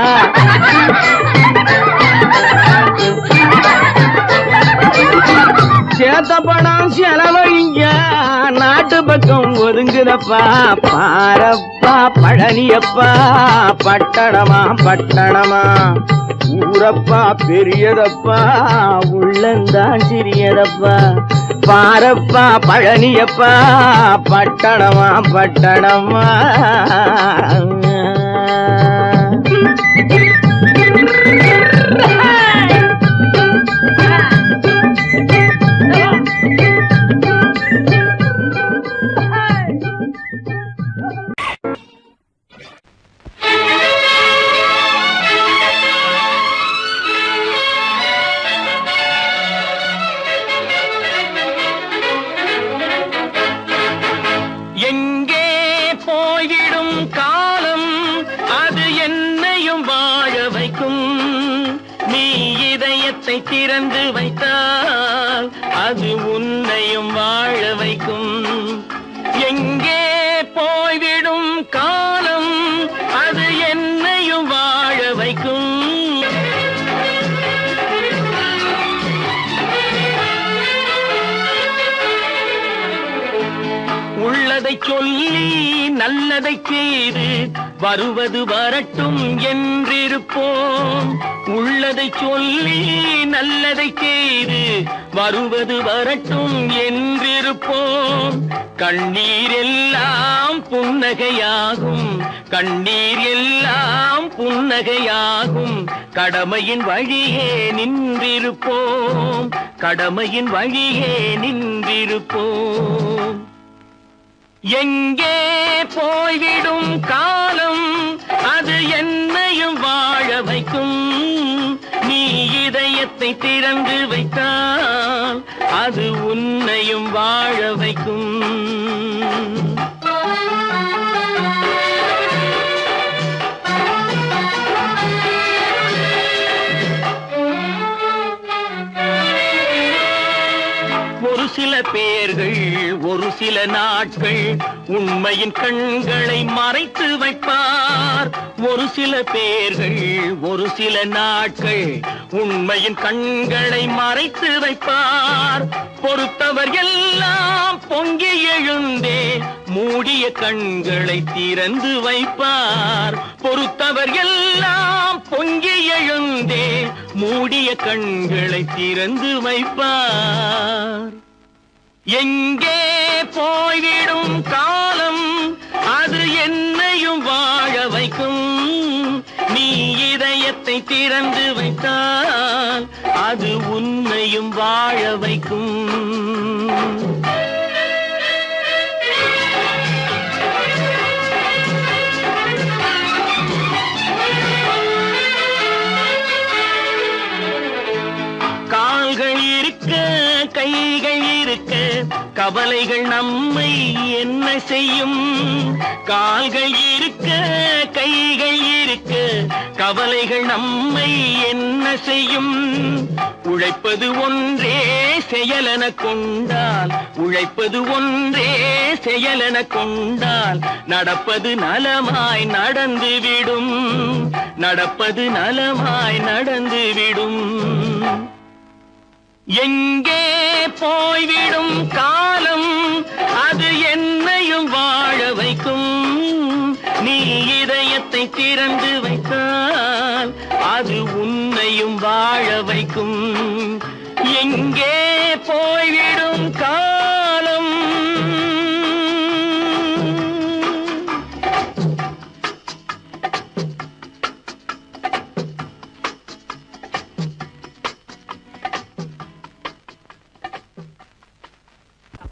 Speaker 4: சேத்த பணம் செலவழிஞ்ச நாட்டு பக்கம் ஒதுங்குதப்பா, பாரப்பா பழனியப்பா பட்டணமா பட்டணமா, ஊரப்பா பெரியதப்பா உள்ளந்தான் சிறியதப்பா, பாரப்பா பழனியப்பா பட்டணமா பட்டணமா. எங்கே போய்விடும் காலம் இதயத்தை திறந்து வைத்தால் அது உன்னையும் வாழ வைக்கும். எங்கே போய்விடும் காலம் அது என்னையும் வாழ வைக்கும். உள்ளதை சொல்லி நல்லதை செய்து வருவது வரட்டும் என்றிருப்போம். உள்ளதை சொல்லி நல்லதை செய்து வருவது வரட்டும் என்றிருப்போம். கண்ணீர் எல்லாம் புன்னகையாகும், கண்ணீர் எல்லாம் புன்னகையாகும். கடமையின் வழியே நின்றிருப்போம், கடமையின் வழியே நின்றிருப்போம். எங்கே போய்விடும் காலம் அது என்னையும் வாழ வைக்கும். நீ இதயத்தை திறந்து வைத்தால் அது உன்னையும் வாழ வைக்கும். ஒரு சில பேர்கள் ஒரு சில நாட்கள் உண்மையின் கண்களை மறைத்து வைப்பார். ஒரு சில பேர்கள் ஒரு சில நாட்கள் உண்மையின் கண்களை மறைத்து வைப்பார். பொறுத்தவர் எல்லாம் பொங்கி எழுந்தே மூடிய கண்களை திறந்து வைப்பார். பொறுத்தவர் எல்லாம் பொங்கி எழுந்தே மூடிய கண்களை திறந்து வைப்பார். எங்கே போய்விடும் காலம் அது என்னையும் வாழ வைக்கும். நீ இதயத்தை திறந்து வைத்தால் அது உன்னையும் வாழ வைக்கும். கால்கள் இருக்க கைகள் இருக்க கவலைகள் நம்மை என்ன செய்யும். கால்கள் இருக்க கைகள் இருக்க கவலைகள் நம்மை என்ன செய்யும். உழைப்பது ஒன்றே செயலென கொண்டால், உழைப்பது ஒன்றே செயலென கொண்டால் நடப்பது நலமாய் நடந்துவிடும், நடப்பது நலமாய் நடந்துவிடும். எங்கே போய்விடும் காலம் அது என்னையும் வாழ வைக்கும். நீ இதயத்தை திறந்து வைத்தால் அது உன்னையும் வாழ வைக்கும். எங்கே போய்விடும் காலம்.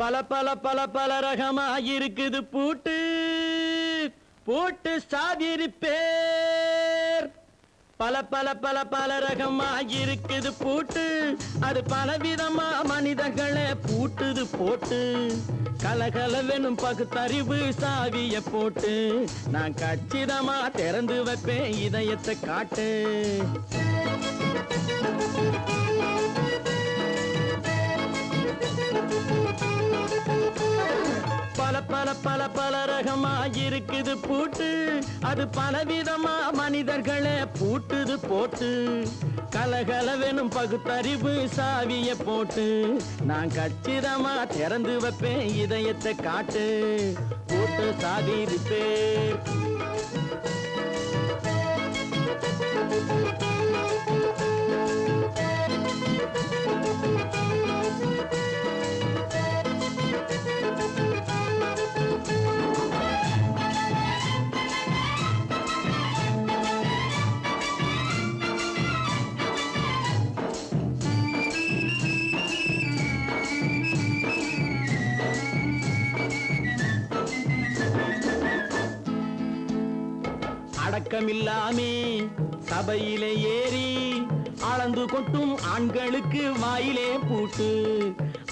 Speaker 4: பல பல பல பல ரகமா இருக்குது பூட்டு, பூட்டு சாதிரி பேர். பல பல பல பல ரகமா இருக்குது பூட்டு, அது பலவிதமா மனிதர்களை பூட்டுது போட்டு. கலகலவெனும் பகுத்தறிவு சாவிய போட்டு நான் கச்சிதமா திறந்து வைப்பேன் இதயத்தை காட்டு. பல பல பல பல ரகமா இருக்குது பூட்டு, அது பலவிதமா மனிதர்களை பூட்டுது போட்டு. கலகலவெனும் பகுத்தறிவு சாவிய போட்டு நான் கச்சிதமா திறந்து வைப்பேன் இதயத்தை காட்டு. போட்டு சாதிரி பேர். அடக்கமில்லாமே சபையிலே ஏறி அளந்து கொட்டும் ஆண்களுக்கு வாயிலே பூட்டு.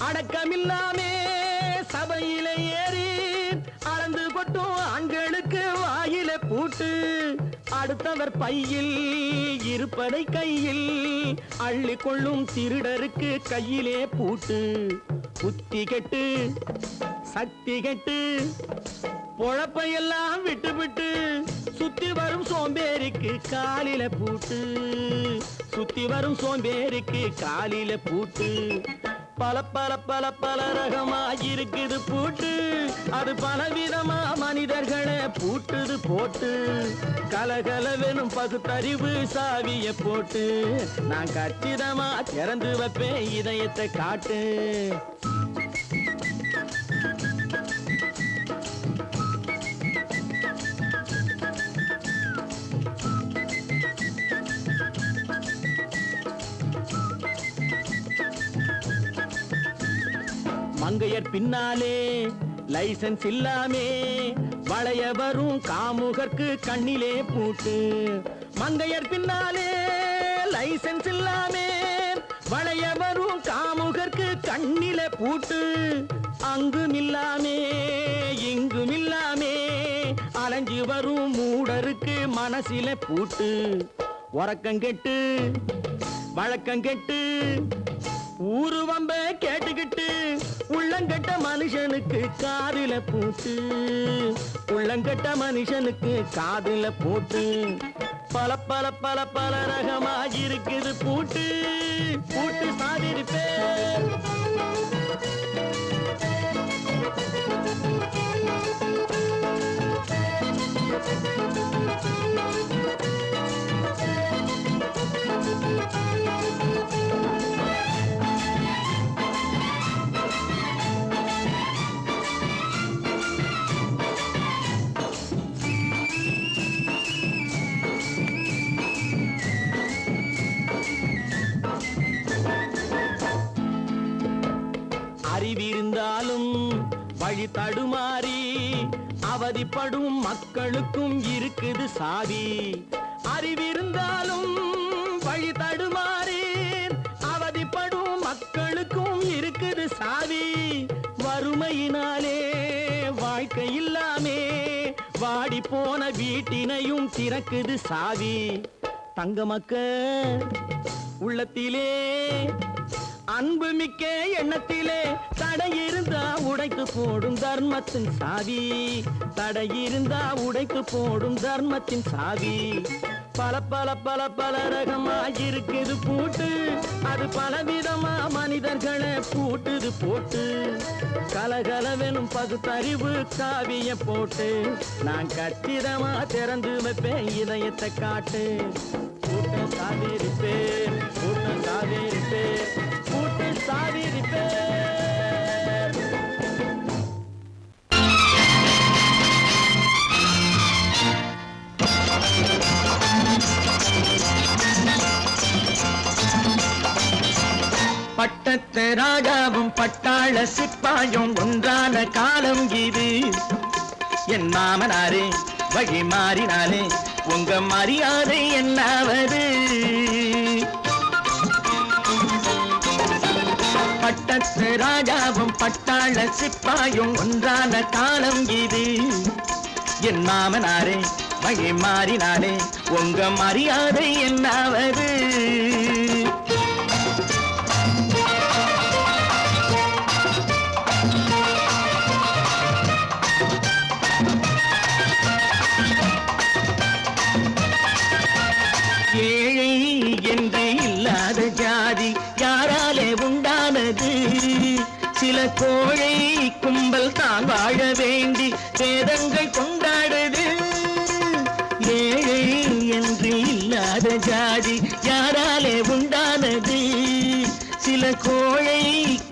Speaker 4: அடக்கமில்லாமே சபையிலே ஏறி அளந்து கொட்டும் ஆண்களுக்கு வாயிலே பூட்டு. அடுத்தவர் பையில் இருப்பதை கையில் அள்ளி கொள்ளும் திருடருக்கு கையிலே பூட்டு. புத்தி கெட்டு சக்தி கெட்டு பொழப்பையெல்லாம் விட்டு விட்டு சுத்தி வரும் சோம்பேறிக்கு காலில பூட்டு. சுத்தி வரும் சோம்பேறிக்கு காலில பூட்டு. பல பல பல பல ரகமா இருக்குது பூட்டு. அது பலவிதமா மனிதர்களை பூட்டுது போட்டு. கலகலவெனும் பகுத்தறிவு சாவிய போட்டு நான் கச்சிதமா திறந்து வைப்பேன் இதயத்தை காட்டு. மங்கையர் பின்னாலே லைசன்ஸ் இல்லாமே வளைய வரும் காமுகர்க்கு கண்ணிலே பூட்டு. மங்கையர் பின்னாலே லைசன்ஸ் இல்லாமே வளைய வரும் காமுகர்க்கு கண்ணிலே பூட்டு. அங்கும் இல்லாமே இங்கும் இல்லாமே அலைஞ்சு வரும் மூடருக்கு மனசில பூட்டு. உறக்கம் கெட்டு வழக்கம் கெட்டு ஊரு வம்ப கேட்டுக்கிட்டு உள்ளங்கட்ட மனுஷனுக்கு காதில பூட்டு. உள்ளங்கட்ட மனுஷனுக்கு காதில பூட்டு. பல பல பல பல ரகமா இருக்குது பூட்டு. பூட்டு சாதிருப்பேன். அறிவிருந்தாலும் வழி தடுமாறி அவதிப்படும் மக்களுக்கும் இருக்குது சாவி. அறிவிருந்தாலும் வழி தடுமாறி அவதிப்படும் மக்களுக்கும் இருக்குது சாவி. வறுமையினாலே வாழ்க்கை இல்லாமே வாடி போன வீட்டினையும் திறக்குது சாவி. தங்க மக்க உள்ளத்திலே அன்பு மிக்க எண்ணத்திலே தடை இருந்தா உடைத்து போடும் தர்மத்தின் சாவி. தடை இருந்தா உடைத்து போடும் தர்மத்தின் சாவி. பல பல பல பல ரகமா இருக்குது பூட்டு. அது பலவிதமா மனிதர்களை பூட்டுது போட்டு. கலகலவெனும் பகுத்தறிவு காவிய போட்டு நான் கச்சிதமா திறந்து வைப்பேன் இதயத்தை காட்டு. பூட்டு சாதிருப்பேன். பூட்டு சாதிருப்பேன். பூட்டு சாதிருப்பேன். பட்டத்து ராஜாவும் பட்டாள சிப்பாயும் ஒன்றான காலம் இது. என் மாமனாரே வழி மாறினாலே உங்க மரியாதை என்னாவது? பட்டத்து ராஜாவும் பட்டாள சிப்பாயும் ஒன்றான காலம் இது. என் மாமனாரே வழி மாறினாலே உங்க மரியாதை என்னாவது? ஏழை என்று இல்லாத ஜாதி யாராலே உண்டானது? சில கோழை கும்பல் தான் வாழ வேண்டி வேதங்கள் கொண்டாடுது. ஏழை என்று இல்லாத ஜாதி யாராலே உண்டானது? சில கோழை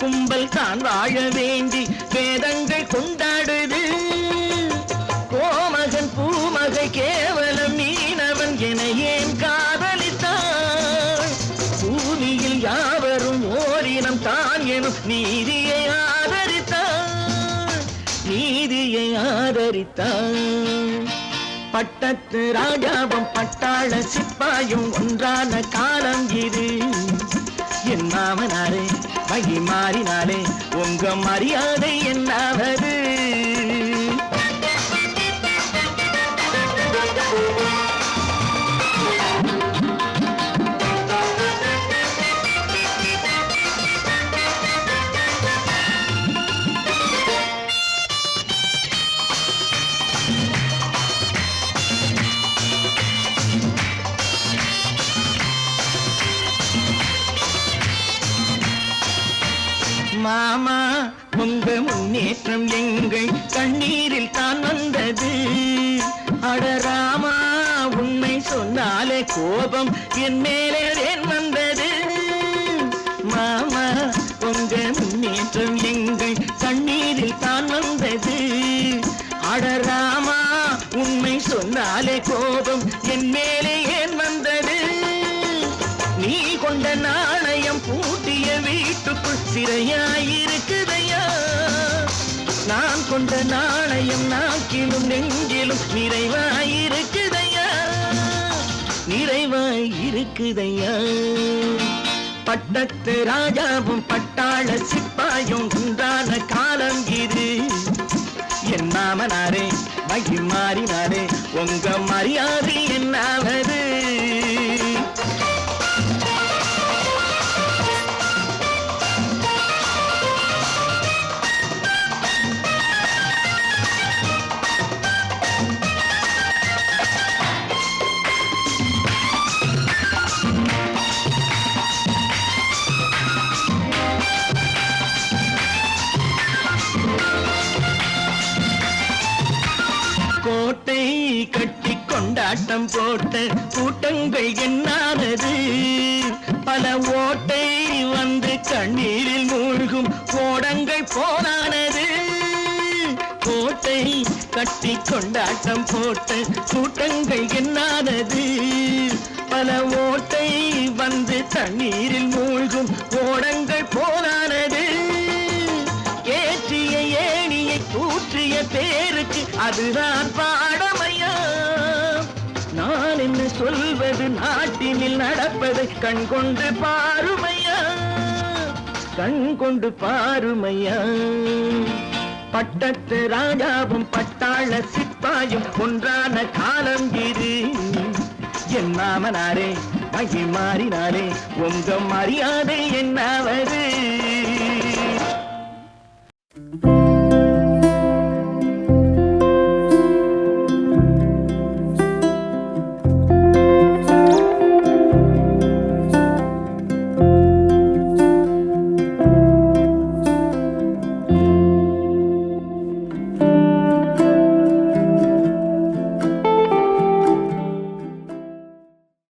Speaker 4: கும்பல் தான் வாழ வேண்டி வேதங்கள் கொண்டாடுது. கோமகன் பூமகை கேவலம் மீனவன் என ஏன் காதலித்தான்? பூமியில் யாவரும் ஓரினம் தான் எனும் நீதியை ஆதரித்தான். நீதியை ஆதரித்தான். பட்டத்து ராஜாவும் பட்டாள சிப்பாயும் ஒன்றான காலம் இது. என் மாமனாரே வழி மாறினாலே உங்க மரியாதை என்னாவது? மாமா உங்க முன்னேற்றம் எங்கள் கண்ணீரில் தான் வந்தது. அடராமா உண்மை சொன்னாலே கோபம் என் மேலே ஏன் வந்தது. மாமா உங்க முன்னேற்றம் எங்கள் கண்ணீரில் தான் வந்தது. அடராமா உண்மை சொன்னாலே கோபம் என் மேலே ஏன் வந்தது. நீ கொண்ட நாணயம் பூட்டிய வீட்டுக்குள் சிறையாயிருக்குதையா. நான் கொண்ட நாணயம் நாக்கிலும் நெஞ்சிலும் நிறைவாயிருக்குதையா, நிறைவாயிருக்குதையா. பட்டத்து ராஜாவும் பட்டாள சிப்பாயும் உண்டான காலம் இது. என் மாமனாரே மகி மாறினாரே உங்க மரியாதை என்னாவது. கோட்டை கட்டி கொண்டாட்டம் போட்ட கூட்டங்கள் என்னானது. பல ஓட்டை வந்து கண்ணீரில் மூழ்கும் கோடங்கள் போனானது. கோட்டை கட்டி கொண்டாட்டம் போட்ட கூட்டங்கள் என்னானது. பல ஓட்டை வந்து தண்ணீரில் மூழ்கும் கோடங்கள் போனானது. ஏற்றிய ஏணியை கூற்றிய பேருக்கு அதுதான் பாடமையா. நான் என்ன சொல்வது நாட்டினில் நடப்பதை கண் கொண்டு பாருமையா, கண் கொண்டு பாருமையா. பட்டத்து ராஜாவும் பட்டாள சிப்பாயும் ஒன்றான காலம் இது. என் மாமனாரே மகி மாறினாரே உங்க மரியாதை என்னாவது.